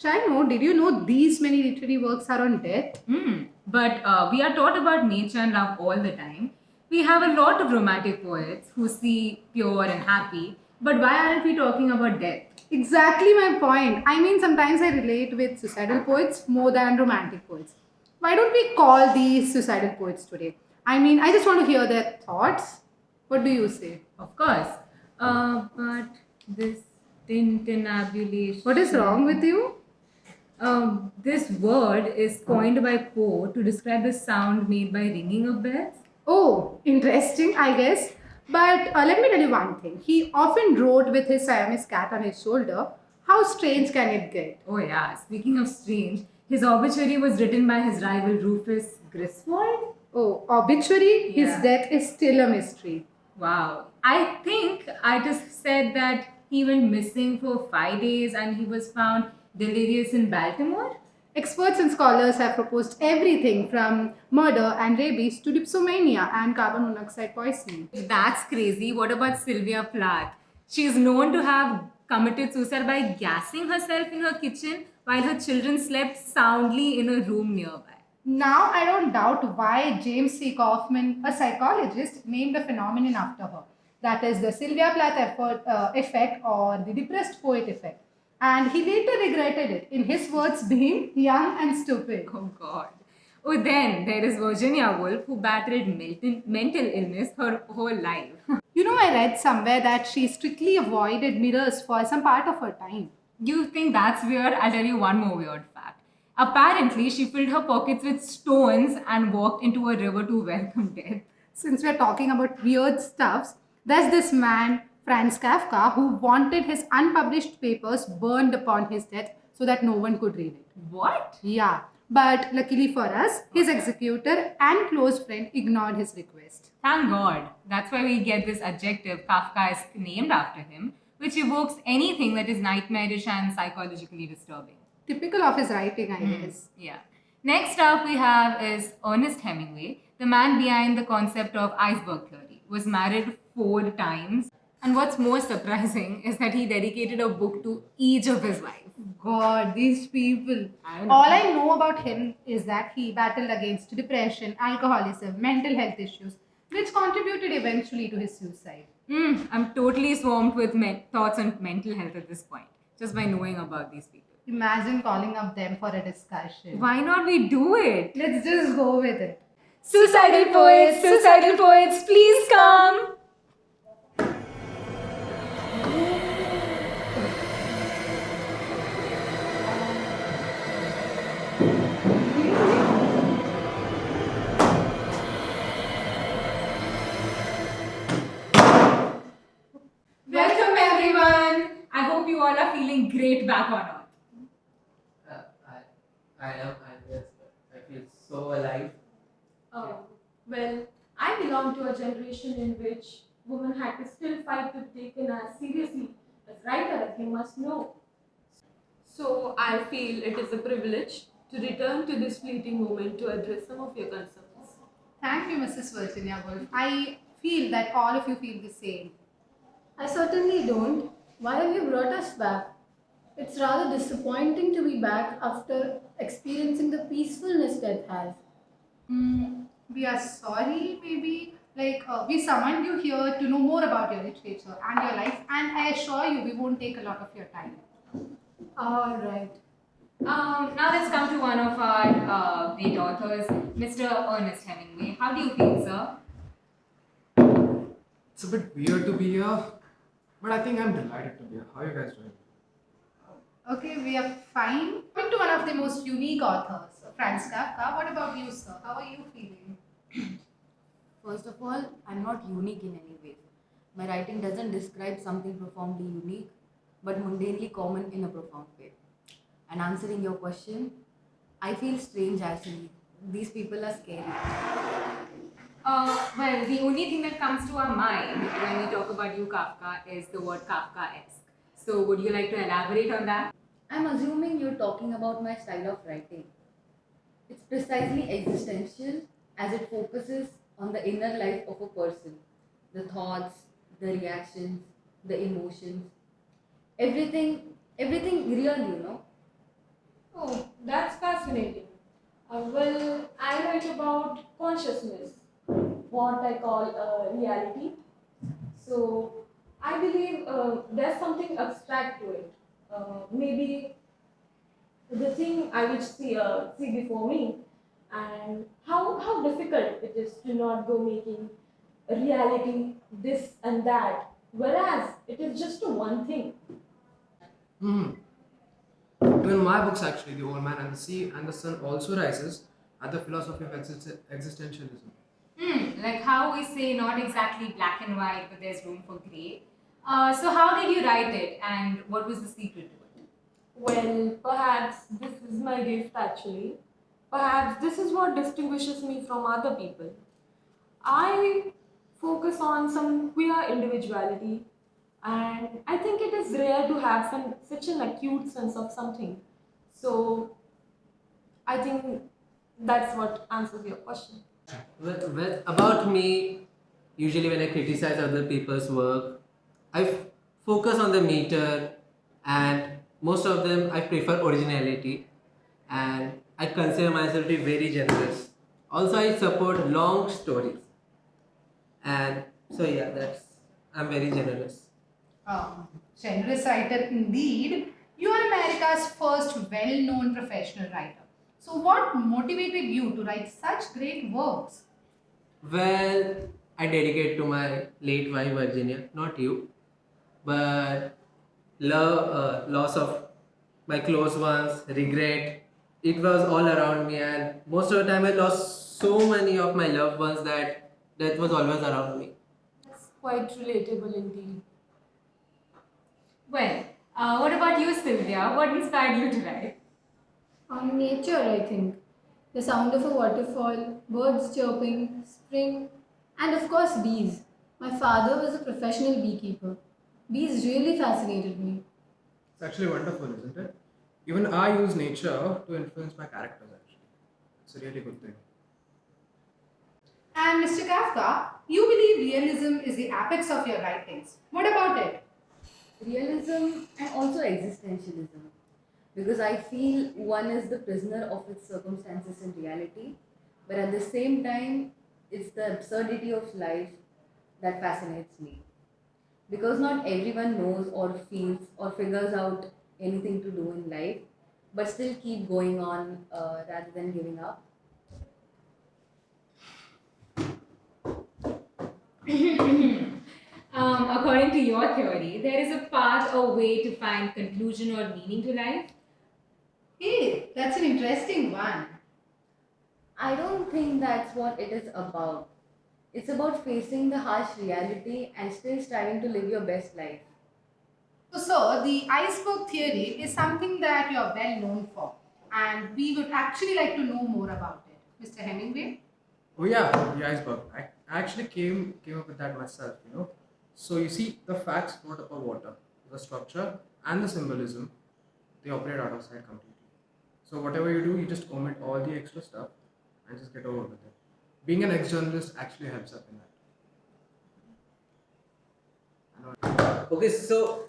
Shaino, did you know these many literary works are on death? But we are taught about nature and love all the time. We have a lot of romantic poets who see pure and happy, but why aren't we talking about death? Exactly my point. I mean, sometimes I relate with suicidal poets more than romantic poets. Why don't we call these suicidal poets today? I mean, I just want to hear their thoughts. What do you say? Of course. But this tintinnabulation. What is wrong with you? This word is coined by Poe to describe the sound made by ringing of bells. Oh, interesting, I guess. But let me tell you one thing. He often wrote with his Siamese cat on his shoulder. How strange can it get? Oh yeah, speaking of strange, his obituary was written by his rival Rufus Griswold. Oh, obituary? Yeah. His death is still a mystery. Wow. I think I just said that he went missing for 5 days and he was found delirious in Baltimore. Experts and scholars have proposed everything from murder and rabies to dipsomania and carbon monoxide poisoning. That's crazy. What about Sylvia Plath? She is known to have committed suicide by gassing herself in her kitchen while her children slept soundly in a room nearby. Now, I don't doubt why James C. Kaufman, a psychologist, named a phenomenon after her. That is the Sylvia Plath effect or the depressed poet effect. And he later regretted it, in his words, being young and stupid. Oh God. Oh, then there is Virginia Woolf who battled mental illness her whole life. You know, I read somewhere that she strictly avoided mirrors for some part of her time. You think that's weird? I'll tell you one more weird fact. Apparently, she filled her pockets with stones and walked into a river to welcome death. Since we're talking about weird stuffs, there's this man, Franz Kafka, who wanted his unpublished papers burned upon his death so that no one could read it. What? Yeah, but luckily for us, his executor and close friend ignored his request. Thank God. That's why we get this adjective Kafkaesque named after him, which evokes anything that is nightmarish and psychologically disturbing. Typical of his writing, I guess. Yeah. Next up we have is Ernest Hemingway, the man behind the concept of iceberg theory. Was married 4 times. And what's more surprising is that he dedicated a book to each of his wives. God, these people. I know. All I know about him is that he battled against depression, alcoholism, mental health issues, which contributed eventually to his suicide. I'm totally swamped with thoughts on mental health at this point, just by knowing about these people. Imagine calling up them for a discussion. Why not we do it? Let's just go with it. Suicidal poets, please come! Welcome everyone! I hope you all are feeling great back on Earth. I am, yes, I feel so alive. Oh, well, I belong to a generation in which women had to still fight to be taken as seriously as writer, as you must know. So I feel it is a privilege to return to this fleeting moment to address some of your concerns. Thank you, Mrs. Virginia Woolf. I feel that all of you feel the same. I certainly don't. Why have you brought us back? It's rather disappointing to be back after experiencing the peacefulness death has. We are sorry, maybe. We summoned you here to know more about your literature and your life, and I assure you we won't take a lot of your time. All right. Now let's come to one of our great authors, Mr. Ernest Hemingway. How do you feel, sir? It's a bit weird to be here, but I think I'm delighted to be here. How are you guys doing? Okay, we are fine. Coming to one of the most unique authors, Franz Kafka. What about you, sir? How are you feeling? First of all, I'm not unique in any way. My writing doesn't describe something profoundly unique, but mundanely common in a profound way. And answering your question, I feel strange actually. These people are scary. Well, the only thing that comes to our mind when we talk about you, Kafka, is the word Kafkaesque. So, would you like to elaborate on that? I'm assuming you're talking about my style of writing. It's precisely existential as it focuses on the inner life of a person, the thoughts, the reactions, the emotions, everything real, you know. Oh, that's fascinating. Well, I write about consciousness, what I call reality. So, I believe there's something abstract to it. Maybe the thing I would see before me, and how difficult it is to not go making reality this and that, whereas it is just a one thing. Hmm. Even my books, actually, The Old Man and the Sea and the Sun, also rises at the philosophy of existentialism. Like how we say not exactly black and white, but there's room for grey. So how did you write it, and what was the secret to it? Well, perhaps this is my gift actually. Perhaps this is what distinguishes me from other people. I focus on some queer individuality, and I think it is rare to have such an acute sense of something. So I think that's what answers your question. About me, usually when I criticize other people's work, focus on the meter, and most of them I prefer originality, and I consider myself to be very generous. Also, I support long stories, and so yeah, I'm very generous. Generous writer indeed. You are America's first well known professional writer. So, what motivated you to write such great works? Well, I dedicate to my late wife Virginia, not you, but loss of my close ones, regret. It was all around me, and most of the time I lost so many of my loved ones that death was always around me. That's quite relatable indeed. Well, what about you, Sylvia? What inspired you to write? On nature, I think. The sound of a waterfall, birds chirping, spring, and of course bees. My father was a professional beekeeper. Bees really fascinated me. It's actually wonderful, isn't it? Even I use nature to influence my characters, actually. It's a really good thing. And Mr. Kafka, you believe realism is the apex of your writings. What about it? Realism and also existentialism. Because I feel one is the prisoner of its circumstances in reality, but at the same time, it's the absurdity of life that fascinates me. Because not everyone knows or feels or figures out anything to do in life, but still keep going on rather than giving up. According to your theory, there is a path or way to find conclusion or meaning to life. Hey, that's an interesting one. I don't think that's what it is about. It's about facing the harsh reality and still striving to live your best life. So, sir, the iceberg theory is something that you're well known for, and we would actually like to know more about it. Mr. Hemingway? Oh yeah, the iceberg. I actually came up with that myself, you know. So you see, the facts float above water. The structure and the symbolism, they operate out of sight completely. So whatever you do, you just omit all the extra stuff and just get over with it. Being an ex-journalist actually helps up in that. Okay, so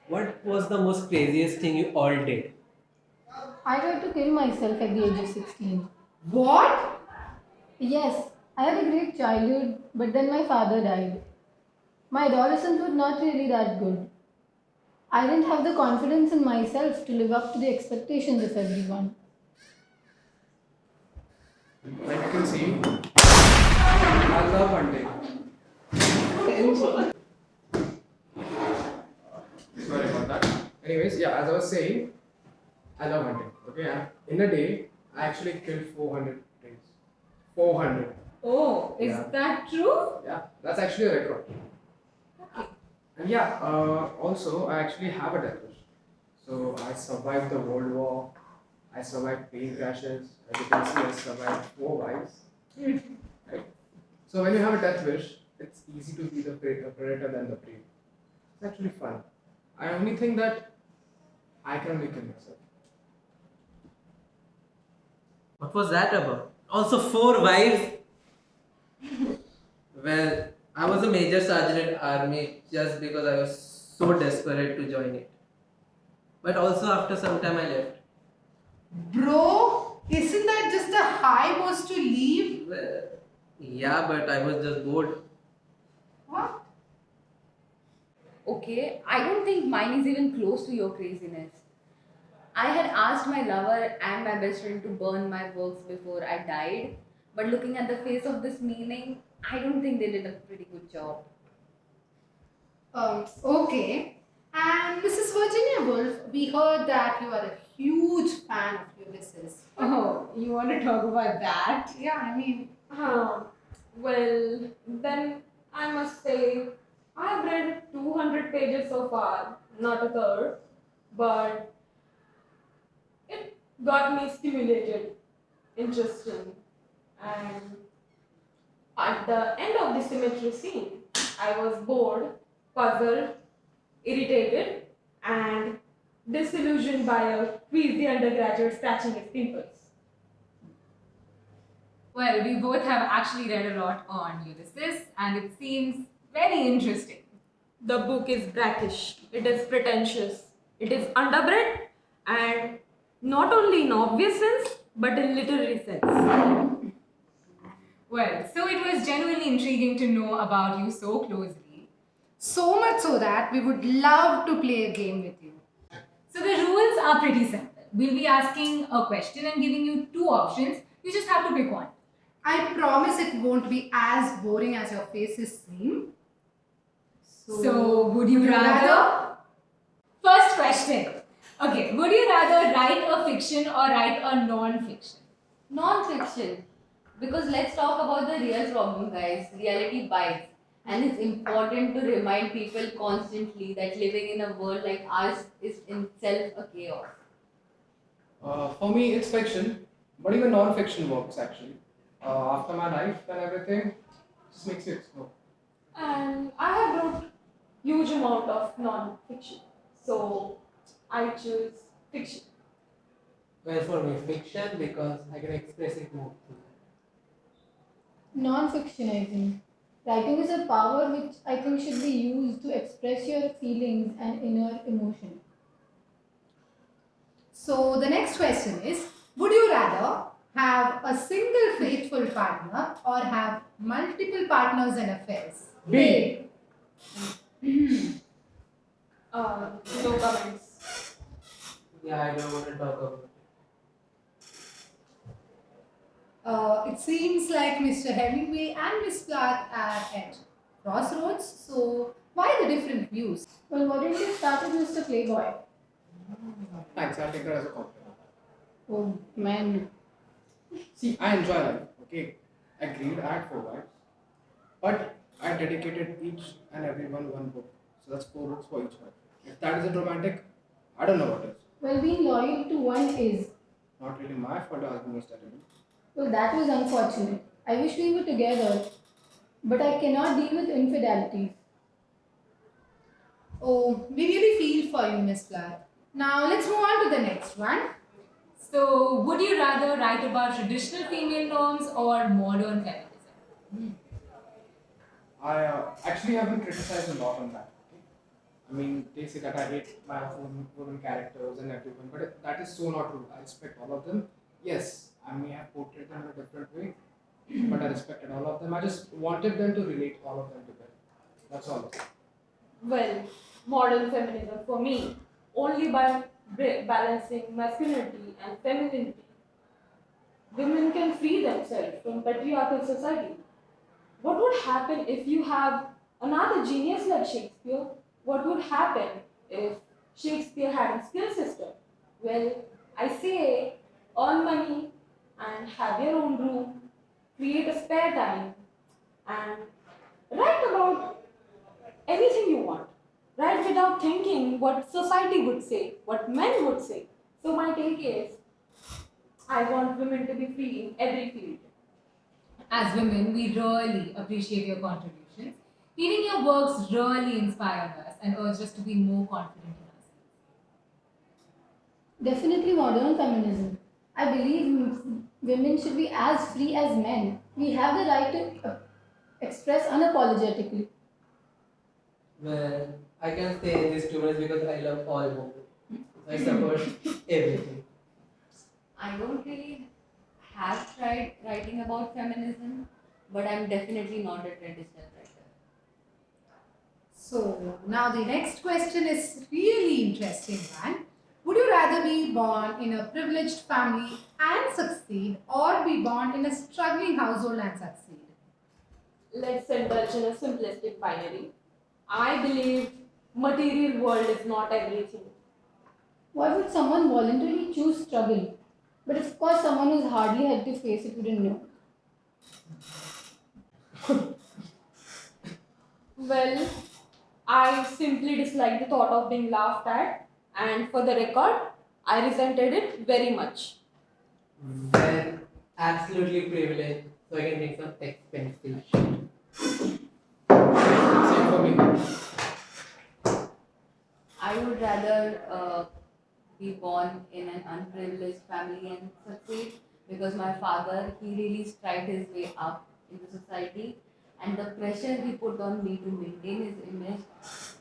what was the most craziest thing you all did? I tried to kill myself at the age of 16. What? Yes, I had a great childhood, but then my father died. My adolescence was not really that good. I didn't have the confidence in myself to live up to the expectations of everyone. Like you can see, I love hunting. Sorry about that. Anyways, yeah, as I was saying, I love hunting. Okay, and in a day, I actually killed 400 things. 400. Oh, is Yeah. that true? Yeah, that's actually a record. And yeah, also I actually have a death wish. So I survived the World War. I survived plane crashes. As you can see, I survived 4 wives. Right? So when you have a death wish, it's easy to be the predator than the prey. It's actually fun. I only think that I can only kill myself. What was that about? Also, 4 wives. Well, I was a major sergeant in army just because I was so desperate to join it. But also after some time I left. Bro, isn't that just a high post to leave? Well, yeah, but I was just bored. What? Okay, I don't think mine is even close to your craziness. I had asked my lover and my best friend to burn my works before I died, but looking at the face of this meaning, I don't think they did a pretty good job. Okay. And Mrs. Virginia Woolf, we heard that you are a huge fan of Ulysses. Oh, you want to talk about that? Yeah, I mean, Well, then I must say I've read 200 pages so far, not a third, but it got me stimulated, interesting, and at the end of the symmetry scene, I was bored, puzzled, irritated, and disillusioned by a queasy undergraduate scratching his pimples. Well, we both have actually read a lot on Ulysses, and it seems very interesting. The book is brackish, it is pretentious, it is underbred, and not only in obvious sense, but in literary sense. Well, so it was genuinely intriguing to know about you so closely. so much so that we would love to play a game with you. So the rules are pretty simple. We'll be asking a question and giving you two options. You just have to pick one. I promise it won't be as boring as your faces seem. So, would you rather? First question. Okay, would you rather write a fiction or write a non-fiction? Non-fiction. Because let's talk about the real problem, guys. Reality bites. And it's important to remind people constantly that living in a world like ours is itself a chaos. For me, it's fiction, but even non-fiction works actually. After my life and everything, just makes me explore. And I have wrote huge amount of non-fiction, so I choose fiction. Well, for me, fiction because I can express it more. Non-fiction, I think. Writing is a power which I think should be used to express your feelings and inner emotion. So the next question is, would you rather have a single faithful partner or have multiple partners and affairs? B. No comments. Yeah, I don't want to talk about it. It seems like Mr. Hemingway and Miss Plath are at crossroads, so why the different views? Well, why don't you start with Mr. Playboy? Thanks, I'll take that as a compliment. Oh man. See, I enjoy life, okay? Agreed, I had 4 wives. But I dedicated each and every one book. So that's 4 books for each wife. If that isn't romantic, I don't know what is. Well, being loyal to one is. Not really my fault her husband was terrible. Well, that was unfortunate. I wish we were together, but I cannot deal with infidelities. Oh, we really feel for you, Miss Plath. Now let's move on to the next one. So, would you rather write about traditional female norms or modern feminism? I actually have been criticized a lot on that. Okay? I mean, they say that I hate my women characters and everyone, but that is so not true. I respect all of them. Yes, I may have portrayed them in a different way, but I respected all of them. I just wanted them to relate all of them together. That's all. Well, modern feminism for me, only by balancing masculinity and femininity, women can free themselves from patriarchal society. What would happen if you have another genius like Shakespeare? What would happen if Shakespeare had a skill system? Well, I say earn money and have your own room, create a spare time, and write about anything you want. Write without thinking what society would say, what men would say. So my take is, I want women to be free in every field. As women, we really appreciate your contributions. Reading your works really inspired us and urged us to be more confident in ourselves. Definitely modern feminism. I believe women should be as free as men. We have the right to Express unapologetically. Well, I can say this too much because I love all books. I support everything. I don't really have tried writing about feminism, but I'm definitely not a traditional writer. So now the next question is really interesting one. Would you rather be born in a privileged family and succeed or be born in a struggling household and succeed? Let's indulge in a simplistic binary. I believe material world is not everything. Why would someone voluntarily choose struggle? But of course, someone who's hardly had to face it wouldn't know. Well, I simply dislike the thought of being laughed at, and for the record, I resented it very much. Well, absolutely privileged, so I can make some expensive shit. Same for me. I would rather be born in an unprivileged family and succeed because my father, he really strived his way up in the society, and the pressure he put on me to maintain his image,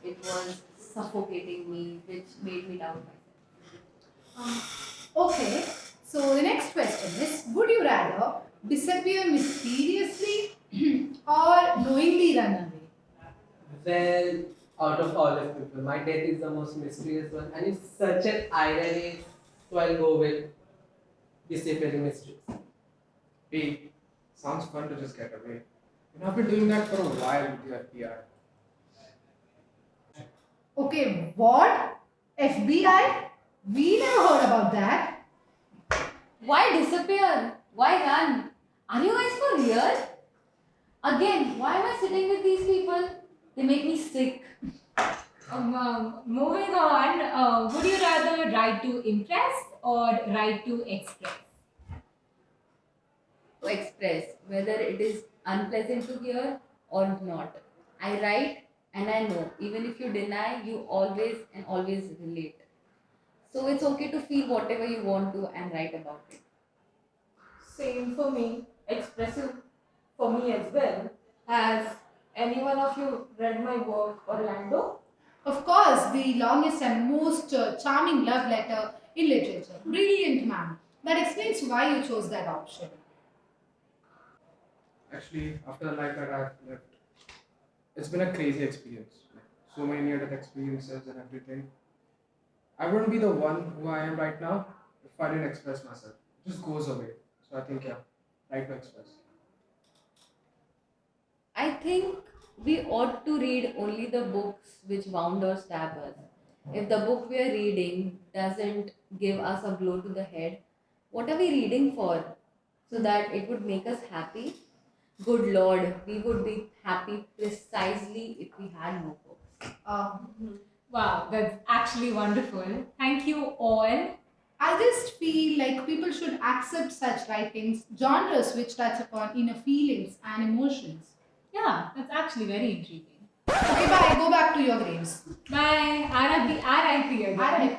it was suffocating me, which made me doubt myself. Okay, so the next question is, would you rather disappear mysteriously or knowingly run away? Well, out of all of people, my death is the most mysterious one, and it's such an irony, so I'll go with disappearing mysterious. Hey, sounds fun to just get away. You know, I've been doing that for a while with your FBI. Okay, what? FBI? We never heard about that. Why disappear? Why run? Are you guys for real? Again, why am I sitting with these people? They make me sick. Moving on, would you rather write to impress or write to express? To express whether it is unpleasant to hear or not. I write and I know, even if you deny, you always and always relate. So it's okay to feel whatever you want to and write about it. Same for me, expressive for me as well. Has any one of you read my work, Orlando? Of course, the longest and most charming love letter in literature. Brilliant, man. That explains why you chose that option. Actually, after the life that I've lived, it's been a crazy experience. Like, so many near-death experiences and everything. I wouldn't be the one who I am right now if I didn't express myself. It just goes away. So I think, yeah, right to express. I think we ought to read only the books which wound or stab us. If the book we are reading doesn't give us a blow to the head, what are we reading for? So that it would make us happy? Good Lord, we would be happy precisely if we had no books. Wow, that's actually wonderful. Thank you all. I just feel like people should accept such writings, genres which touch upon inner feelings and emotions. Yeah, that's actually very intriguing. Okay, bye. Go back to your graves. Bye. RIP again. RIP.